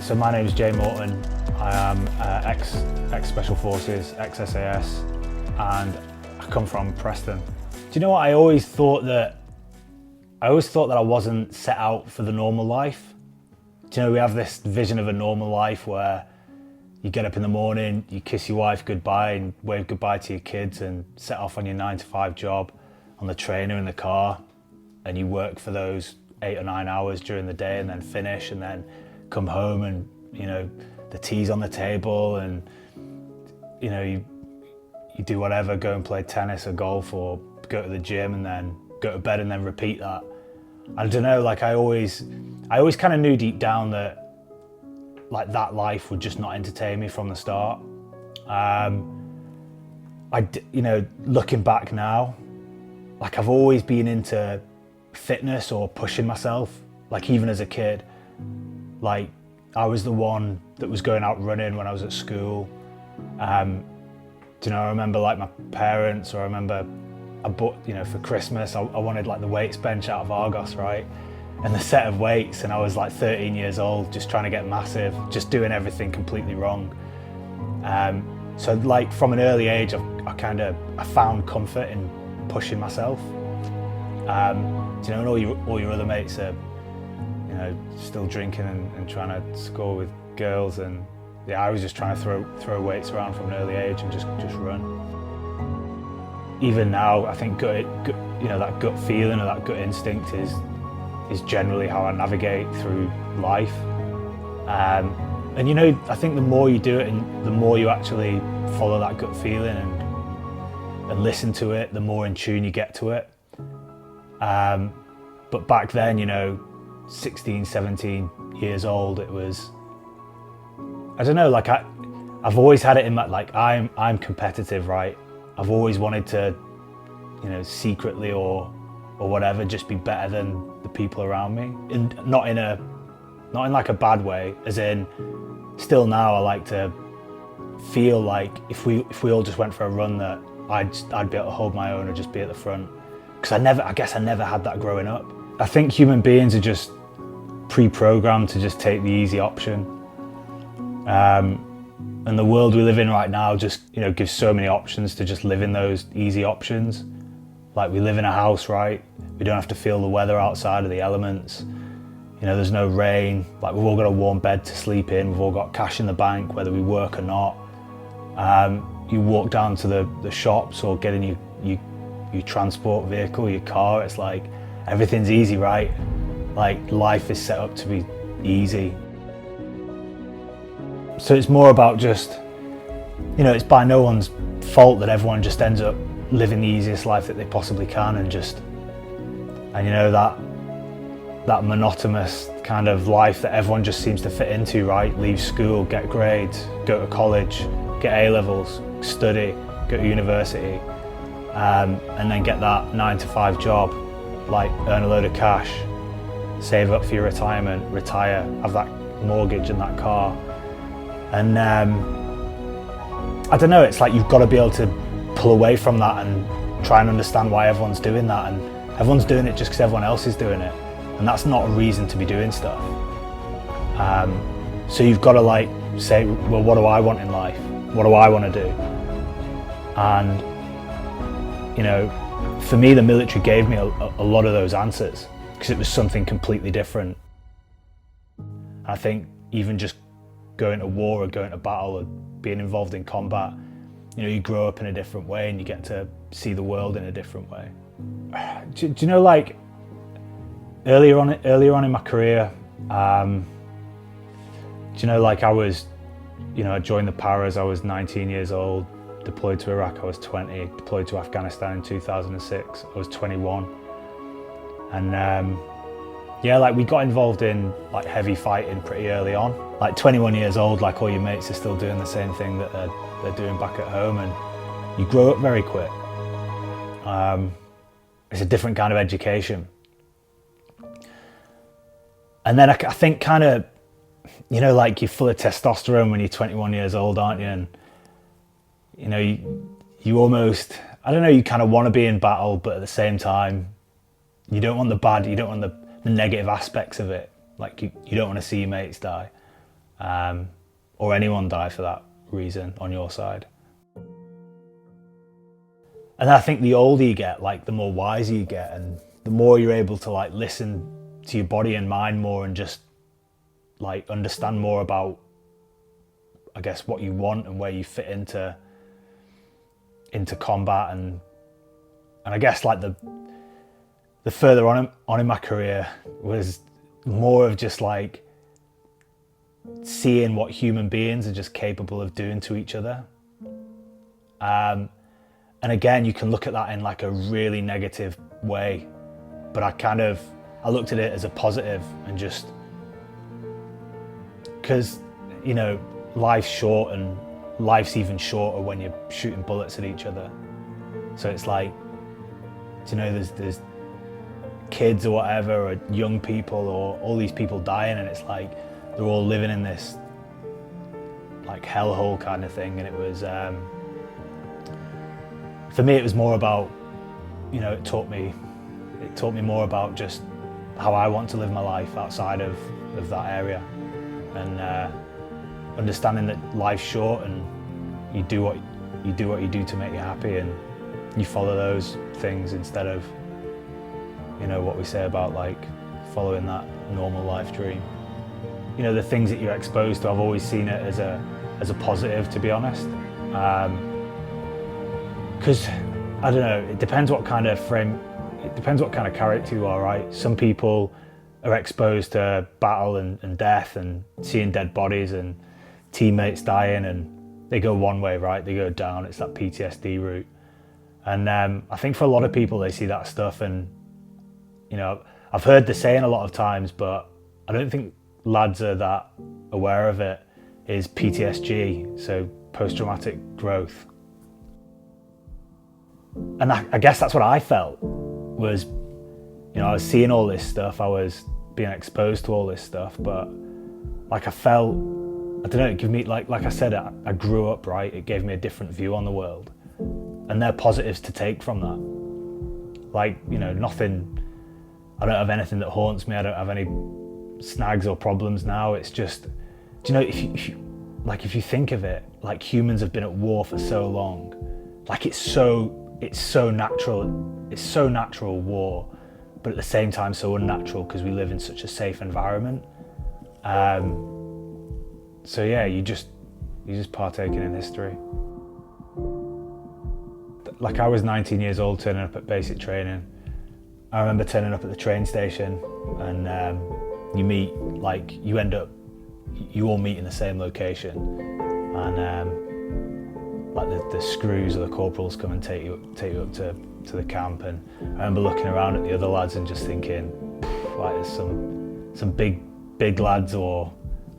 So my name is Jay Morton. I am ex-Special Forces, ex-SAS, and I come from Preston. Do you know what? I always thought that I wasn't set out for the normal life. Do you know, we have this vision of a normal life where you get up in the morning, you kiss your wife goodbye and wave goodbye to your kids and set off on your 9-to-5 job on the train or in the car, and you work for those 8 or 9 hours during the day and then finish and then come home and, you know, the tea's on the table and, you know, you do whatever, go and play tennis or golf or go to the gym and then go to bed and then repeat that. I don't know, like I always kind of knew deep down that like that life would just not entertain me from the start. You know, looking back now, like I've always been into fitness or pushing myself, like even as a kid. Like I was the one that was going out running when I was at school. Do you know, I remember like my parents, or I remember I bought, you know, for Christmas, I wanted like the weights bench out of Argos, right? And the set of weights, and I was like 13 years old, just trying to get massive, just doing everything completely wrong. So like from an early age, I found comfort in pushing myself. Do you know, and all your other mates are, you know, still drinking and trying to score with girls, and yeah, I was just trying to throw weights around from an early age and just run. Even now, I think you know, that gut feeling or that gut instinct is generally how I navigate through life. And you know, I think the more you do it and the more you actually follow that gut feeling and listen to it, the more in tune you get to it. But back then, you know, 16, 17 years old, it was, I don't know, like I've always had it in my, like I'm competitive, right? I've always wanted to, you know, secretly or whatever, just be better than the people around me. And not in like a bad way, as in, still now I like to feel like if we all just went for a run, that I'd be able to hold my own or just be at the front. Because I guess I never had that growing up. I think human beings are just pre-programmed to just take the easy option. And the world we live in right now just, you know, gives so many options to just live in those easy options. Like we live in a house, right? We don't have to feel the weather outside or the elements. You know, there's no rain. Like we've all got a warm bed to sleep in. We've all got cash in the bank, whether we work or not. You walk down to the shops or get in your transport vehicle, your car. It's like everything's easy, right? Like life is set up to be easy. So it's more about just, you know, it's by no one's fault that everyone just ends up living the easiest life that they possibly can, and you know, that monotonous kind of life that everyone just seems to fit into, right? Leave school, get grades, go to college, get A-levels, study, go to university, and then get that 9-to-5 job, like earn a load of cash, save up for your retirement, retire, have that mortgage and that car. And I don't know, it's like you've got to be able to pull away from that and try and understand why everyone's doing that. And everyone's doing it just because everyone else is doing it. And that's not a reason to be doing stuff. So you've got to like say, well, what do I want in life? What do I want to do? And, you know, for me, the military gave me a lot of those answers because it was something completely different. I think even just going to war or going to battle or being involved in combat, you know, you grow up in a different way and you get to see the world in a different way. Do you know, like earlier on in my career, do you know, like I joined the Paras, I was 19 years old, deployed to Iraq, I was 20, deployed to Afghanistan in 2006, I was 21. And yeah, like we got involved in like heavy fighting pretty early on. Like 21 years old, like all your mates are still doing the same thing that they're doing back at home. And you grow up very quick. It's a different kind of education. And then I think kind of, you know, like you're full of testosterone when you're 21 years old, aren't you? And, you know, you almost, I don't know, you kind of want to be in battle, but at the same time, you don't want the bad, you don't want the negative aspects of it. Like you don't want to see your mates die, or anyone die for that reason on your side. And I think the older you get, like the more wiser you get, and the more you're able to like listen to your body and mind more, and just like understand more about, I guess, what you want and where you fit into combat. And I guess like the further on in my career was more of just like seeing what human beings are just capable of doing to each other. And again, you can look at that in like a really negative way, but I looked at it as a positive, and just because, you know, life's short, and life's even shorter when you're shooting bullets at each other. So it's like, you know, there's kids or whatever, or young people, or all these people dying, and it's like they're all living in this like hellhole kind of thing. And it was, for me, it was more about, you know, it taught me more about just how I want to live my life outside of that area, and understanding that life's short, and you do what you do to make you happy, and you follow those things instead of, you know, what we say about like following that normal life dream. You know, the things that you're exposed to, I've always seen it as a positive, to be honest. Because I don't know, it depends what kind of character you are, right? Some people are exposed to battle and death, and seeing dead bodies and teammates dying, and they go one way, right? They go down. It's that PTSD route. And I think for a lot of people, they see that stuff, and, you know, I've heard the saying a lot of times, but I don't think lads are that aware of it, is PTSG, so post-traumatic growth. And I guess that's what I felt, was, you know, I was seeing all this stuff, I was being exposed to all this stuff, but like I felt, I don't know, it gave me, like I said, I grew up, right? It gave me a different view on the world, and there are positives to take from that. Like, you know, I don't have anything that haunts me, I don't have any snags or problems now. It's just, do you know, if you think of it, like humans have been at war for so long, like it's so natural war, but at the same time so unnatural, because we live in such a safe environment. So yeah, you just partaking in history. Like I was 19 years old turning up at basic training. I remember turning up at the train station, and you all meet in the same location, and like the screws or the corporals come and take you up to the camp. And I remember looking around at the other lads and just thinking, like, there's some big lads,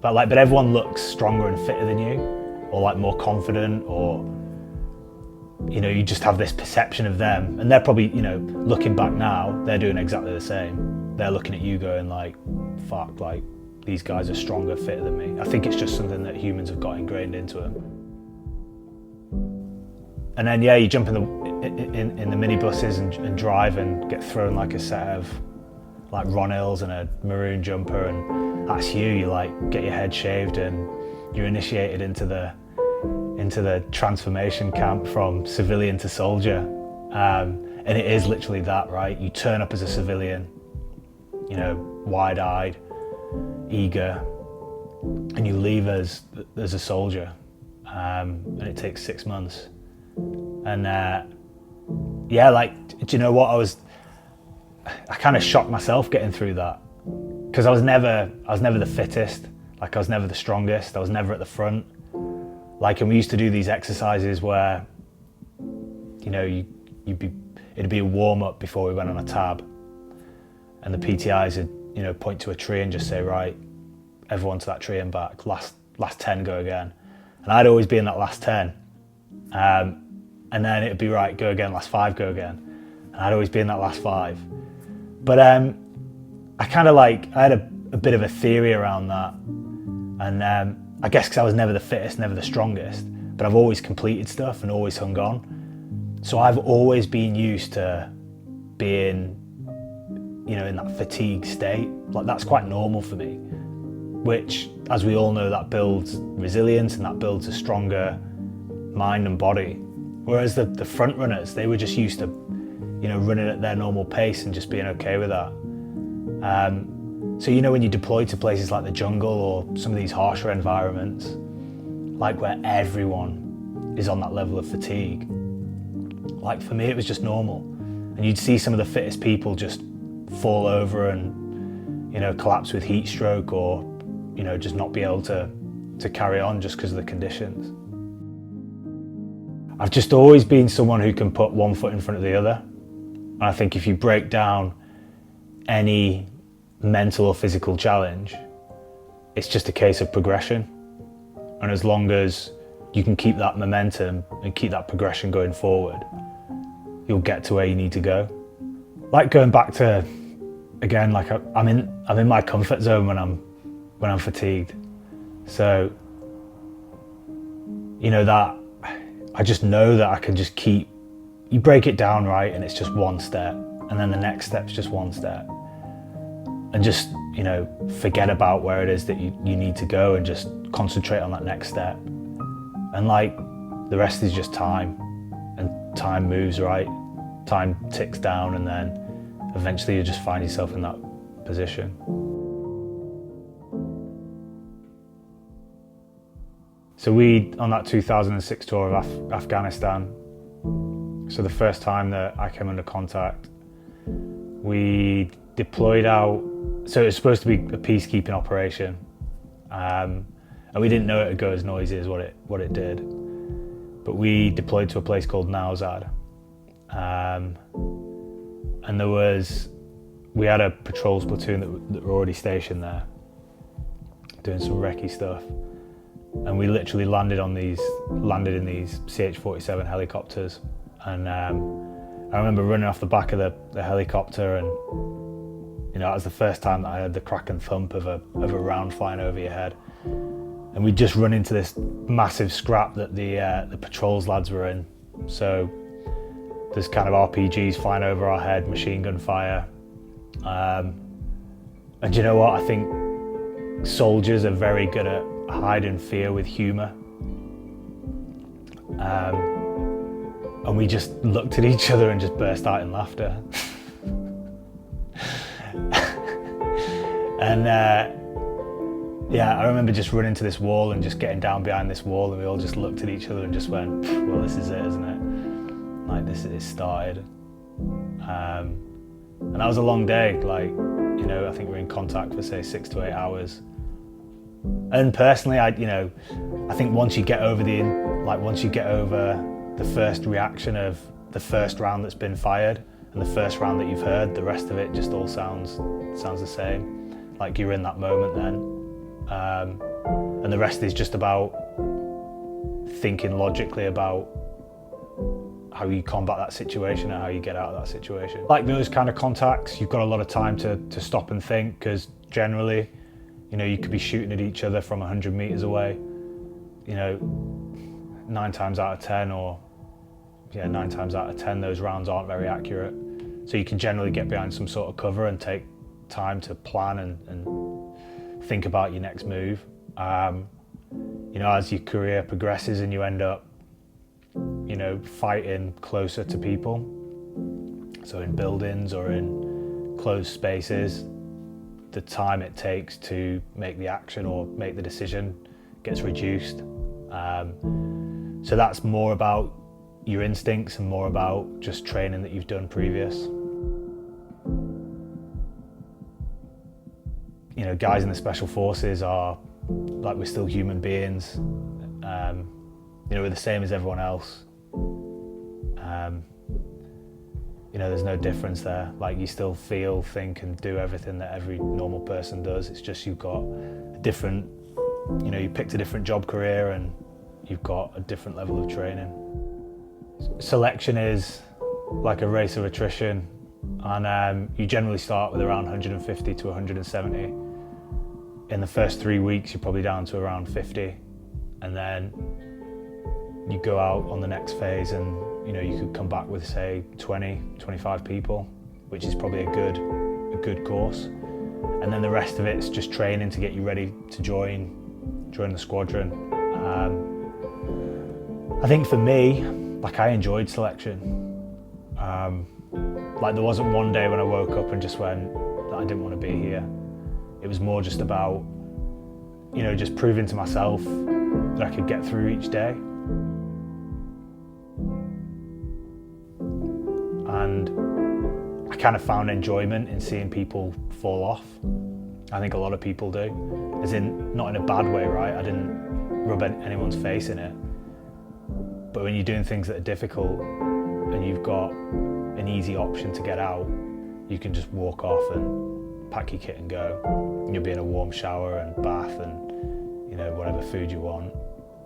but everyone looks stronger and fitter than you, or like more confident, or, you know, you just have this perception of them, and they're probably, you know, looking back now, they're doing exactly the same. They're looking at you going like, fuck, like these guys are stronger, fitter than me. I think it's just something that humans have got ingrained into them. And then yeah, you jump in the minibuses and drive and get thrown like a set of like Ron Hills and a maroon jumper, and that's you. You like get your head shaved, and you're initiated into the transformation camp from civilian to soldier. And it is literally that, right? You turn up as a civilian, you know, wide-eyed, eager, and you leave as a soldier. And it takes 6 months. And yeah, like, do you know what, I kind of shocked myself getting through that, because I was never the fittest, like I was never the strongest, I was never at the front. Like, and we used to do these exercises where, you know, it'd be a warm-up before we went on a tab, and the PTIs would, you know, point to a tree and just say, right, everyone to that tree and back, last 10 go again. And I'd always be in that last 10. and then it'd be right, go again, last 5, go again. And I'd always be in that last 5. But I kind of I had a bit of a theory around that. And I guess because I was never the fittest, never the strongest, but I've always completed stuff and always hung on. So I've always been used to being, in that fatigue state. Like, that's quite normal for me, which, as we all know, that builds resilience and that builds a stronger mind and body. Whereas the front runners, they were just used to, running at their normal pace and just being okay with that. So, when you deploy to places like the jungle or some of these harsher environments, like where everyone is on that level of fatigue, like for me, it was just normal. And you'd see some of the fittest people just fall over and, collapse with heat stroke or, just not be able to carry on just because of the conditions. I've just always been someone who can put one foot in front of the other. And I think if you break down any mental or physical challenge, it's just a case of progression. And as long as you can keep that momentum and keep that progression going forward, you'll get to where you need to go. Like, going back to, again, like I'm in my comfort zone when I'm fatigued. So, that I just know that I can just keep, you break it down, right, and it's just one step, and then the next step's just one step. And just, forget about where it is that you need to go and just concentrate on that next step. And the rest is just time, and time moves, right? Time ticks down, and then eventually you just find yourself in that position. So on that 2006 tour of Afghanistan, so the first time that I came under contact, we deployed out. So it was supposed to be a peacekeeping operation, and we didn't know it would go as noisy as what it did. But we deployed to a place called Nauzad, and we had a patrols platoon that were already stationed there, doing some recce stuff, and we literally landed in these CH-47 helicopters, and I remember running off the back of the helicopter, and that was the first time that I heard the crack and thump of a round flying over your head. And we'd just run into this massive scrap that the patrols lads were in. So there's kind of RPGs flying over our head, machine gun fire. And you know what? I think soldiers are very good at hiding fear with humour. And we just looked at each other and just burst out in laughter. And I remember just running to this wall and just getting down behind this wall, and we all just looked at each other and just went, well, this is it, isn't it? Like, this is started. And that was a long day. I think we were in contact for, say, 6 to 8 hours. And personally, I think once you get over the first reaction of the first round that's been fired and the first round that you've heard, the rest of it just all sounds the same. Like, you're in that moment then. And the rest is just about thinking logically about how you combat that situation and how you get out of that situation. Like those kind of contacts, you've got a lot of time to stop and think, because generally, you could be shooting at each other from 100 meters away. 9 times out of 10, those rounds aren't very accurate. So you can generally get behind some sort of cover and take time to plan and think about your next move. As your career progresses and you end up, fighting closer to people, so in buildings or in closed spaces, the time it takes to make the action or make the decision gets reduced. So that's more about your instincts and more about just training that you've done previous. Guys in the special forces are like, we're still human beings. We're the same as everyone else. There's no difference there. Like, you still feel, think, and do everything that every normal person does. It's just you've got a different, you picked a different job career and you've got a different level of training. Selection is like a race of attrition, and you generally start with around 150 to 170. In the first 3 weeks, you're probably down to around 50, and then you go out on the next phase, and you could come back with, say, 20, 25 people, which is probably a good course. And then the rest of it's just training to get you ready to join the squadron. I think for me, like, I enjoyed selection. Like, there wasn't one day when I woke up and just went that I didn't want to be here. It was more just about, just proving to myself that I could get through each day. And I kind of found enjoyment in seeing people fall off. I think a lot of people do, as in, not in a bad way, right? I didn't rub anyone's face in it. But when you're doing things that are difficult and you've got an easy option to get out, you can just walk off and pack your kit and go. And you'll be in a warm shower and bath and whatever food you want.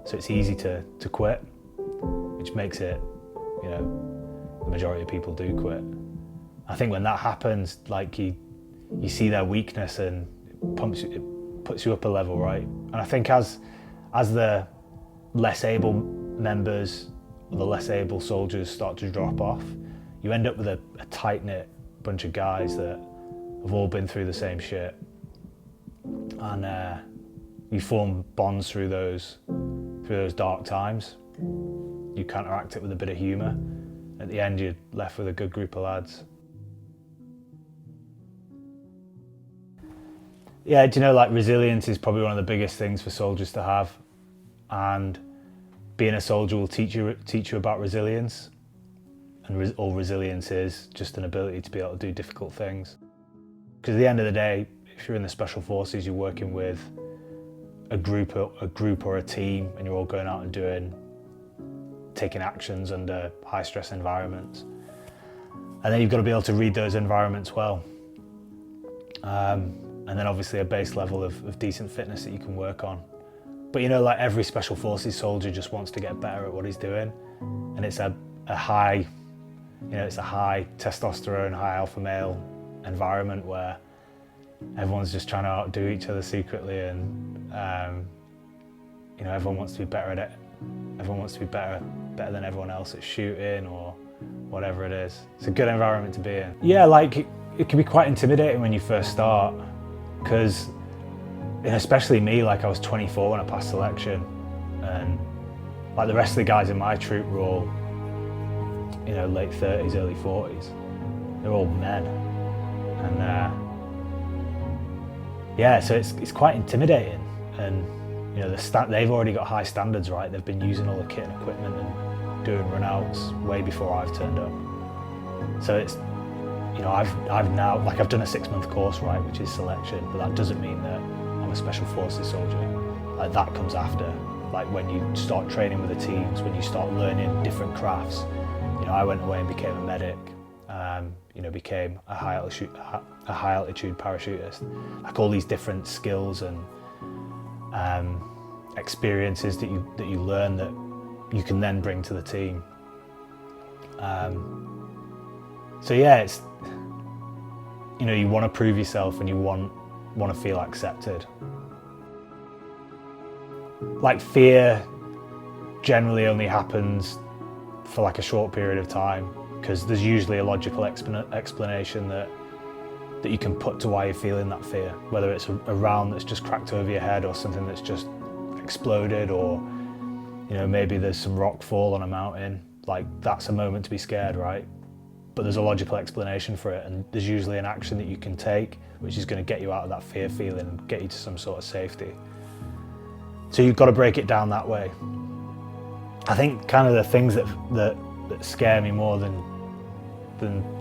So it's easy to quit, which makes it, the majority of people do quit. I think when that happens, like, you see their weakness and it puts you up a level, right? And I think as the less able members or the less able soldiers start to drop off, you end up with a tight-knit bunch of guys that have all been through the same shit, and you form bonds through those dark times. You counteract it with a bit of humour. At the end, you're left with a good group of lads. Yeah, like, resilience is probably one of the biggest things for soldiers to have, and being a soldier will teach you about resilience. And all resilience is just an ability to be able to do difficult things. Because at the end of the day, if you're in the Special Forces, you're working with a group or a team, and you're all going out and taking actions under high stress environments. And then you've got to be able to read those environments well. And then obviously a base level of decent fitness that you can work on. But like, every Special Forces soldier just wants to get better at what he's doing. And it's a high, it's a high testosterone, high alpha male environment where everyone's just trying to outdo each other secretly, and everyone wants to be better at it. Everyone wants to be better than everyone else at shooting or whatever it is. It's a good environment to be in. Yeah, like, it can be quite intimidating when you first start, because especially me, like, I was 24 when I passed selection, and like, the rest of the guys in my troop were all late 30s, early 40s. They're all men, and yeah, so it's quite intimidating. And they've already got high standards, right? They've been using all the kit and equipment and doing runouts way before I've turned up. So it's, I've now, like, I've done a 6-month course, right, which is selection, but that doesn't mean that I'm a Special Forces soldier. Like, that comes after, like, when you start training with the teams, when you start learning different crafts. I went away and became a medic, became a high altitude parachutist. Like, all these different skills and experiences that you learn that you can then bring to the team. So yeah, it's, you want to prove yourself, and you want to feel accepted. Like, fear generally only happens for like a short period of time, because there's usually a logical explanation that you can put to why you're feeling that fear, whether it's a round that's just cracked over your head, or something that's just exploded, or maybe there's some rock fall on a mountain. Like, that's a moment to be scared, right? But there's a logical explanation for it, and there's usually an action that you can take which is going to get you out of that fear feeling and get you to some sort of safety. So you've got to break it down that way. I think kind of the things that scare me more than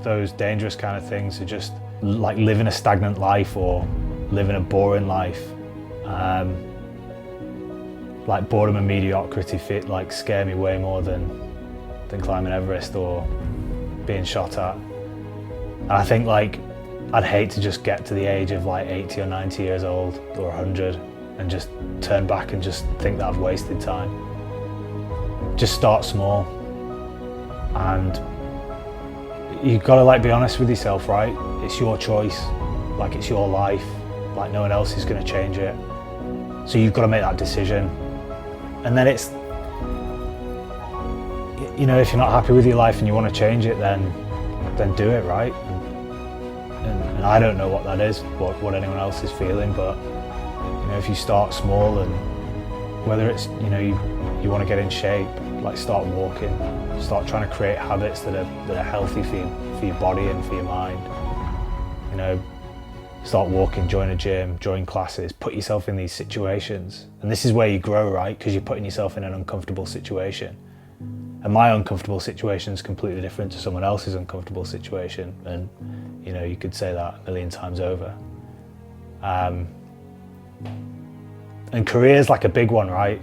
those dangerous kind of things are just like living a stagnant life or living a boring life. Like, boredom and mediocrity scare me way more than climbing Everest or being shot at. And I think, like, I'd hate to just get to the age of like 80 or 90 years old or 100 and just turn back and just think that I've wasted time. Just start small. and you've got to like be honest with yourself, right? It's your choice, like it's your life, like no one else is going to change it. So you've got to make that decision. And then it's, you know, if you're not happy with your life and you want to change it, then do it, right? And I don't know what that is, what anyone else is feeling, but you know, if you start small, and whether it's, you know, you want to get in shape, like start walking, start trying to create habits that are healthy for your body and for your mind. You know, start walking, join a gym, join classes, put yourself in these situations. And this is where you grow, right? Because you're putting yourself in an uncomfortable situation. And my uncomfortable situation is completely different to someone else's uncomfortable situation. And, you know, you could say that a million times over. And career's like a big one, right?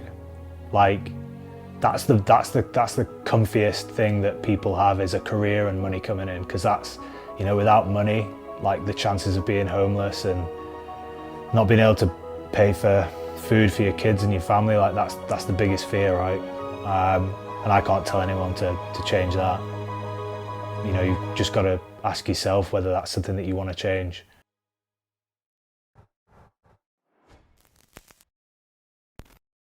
Like, that's the comfiest thing that people have, is a career and money coming in. Because that's, you know, without money, like the chances of being homeless and not being able to pay for food for your kids and your family, like that's the biggest fear, right? And I can't tell anyone to change that. You know, you've just got to ask yourself whether that's something that you want to change.